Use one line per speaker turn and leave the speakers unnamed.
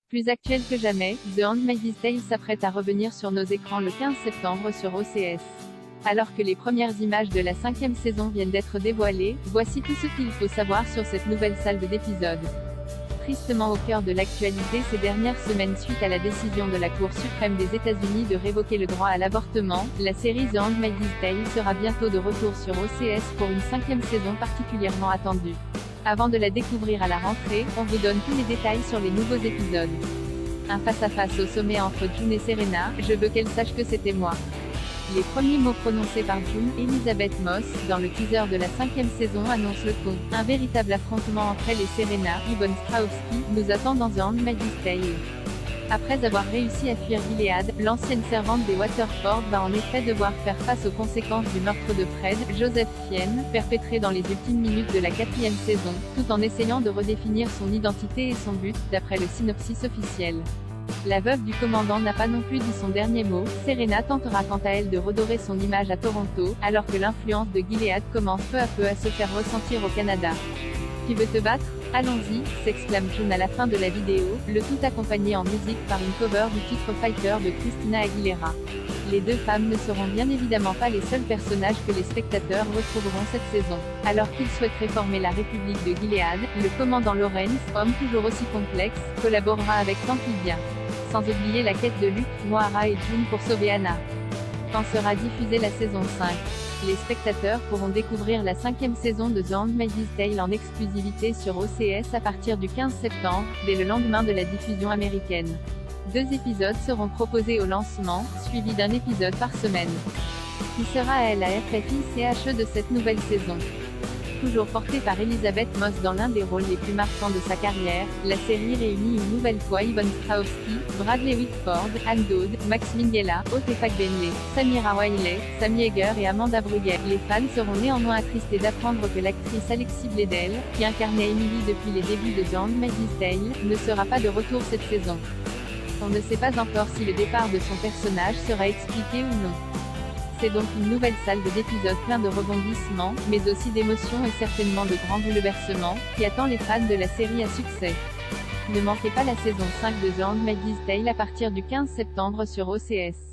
Plus actuel que jamais, The Handmaid's Tale s'apprête à revenir sur nos écrans le 15 septembre sur OCS. Alors que les premières images de la 5e saison viennent d'être dévoilées, voici tout ce qu'il faut savoir sur cette nouvelle salve d'épisodes. Tristement au cœur de l'actualité ces dernières semaines suite à la décision de la Cour suprême des États-Unis de révoquer le droit à l'avortement, la série The Handmaid's Tale sera bientôt de retour sur OCS pour une 5e saison particulièrement attendue. Avant de la découvrir à la rentrée, on vous donne tous les détails sur les nouveaux épisodes. Un face-à-face au sommet entre June et Serena, je veux qu'elle sache que c'était moi. Les premiers mots prononcés par June, Elizabeth Moss, dans le teaser de la 5e saison annoncent le ton. Un véritable affrontement entre elle et Serena, Yvonne Strahovski, nous attend dans The Handmaid's Tale. Après avoir réussi à fuir Gilead, l'ancienne servante des Waterford va en effet devoir faire face aux conséquences du meurtre de Fred, Joseph Fiennes, perpétré dans les ultimes minutes de la 4e saison, tout en essayant de redéfinir son identité et son but, d'après le synopsis officiel. La veuve du commandant n'a pas non plus dit son dernier mot. Serena tentera quant à elle de redorer son image à Toronto, alors que l'influence de Gilead commence peu à peu à se faire ressentir au Canada. Tu veux te battre? Allons-y, s'exclame June à la fin de la vidéo, le tout accompagné en musique par une cover du titre Fighter de Christina Aguilera. Les deux femmes ne seront bien évidemment pas les seuls personnages que les spectateurs retrouveront cette saison. Alors qu'il souhaite réformer la République de Gilead, le commandant Lawrence, homme toujours aussi complexe, collaborera avec tant qu'il vient. Sans oublier la quête de Luke, Moira et June pour sauver Anna. Quand sera diffusée la saison 5? Les spectateurs pourront découvrir la 5e saison de The Handmaid's Tale en exclusivité sur OCS à partir du 15 septembre, dès le lendemain de la diffusion américaine. 2 épisodes seront proposés au lancement, suivis d'un épisode par semaine. Qui sera elle la FFI-CHE de cette nouvelle saison? Toujours portée par Elizabeth Moss dans l'un des rôles les plus marquants de sa carrière, la série réunit une nouvelle fois Yvonne Strahovski, Bradley Whitford, Anne Dodd, Max Minghella, Ote Benley, Samira Wiley, Sam Yeager et Amanda Brugger. Les fans seront néanmoins attristés d'apprendre que l'actrice Alexis Bledel, qui incarnait Emily depuis les débuts de The Handmaid's Tale, ne sera pas de retour cette saison. On ne sait pas encore si le départ de son personnage sera expliqué ou non. C'est donc une nouvelle salve d'épisodes plein de rebondissements, mais aussi d'émotions et certainement de grands bouleversements, qui attend les fans de la série à succès. Ne manquez pas la saison 5 de The Handmaid's Tale à partir du 15 septembre sur OCS.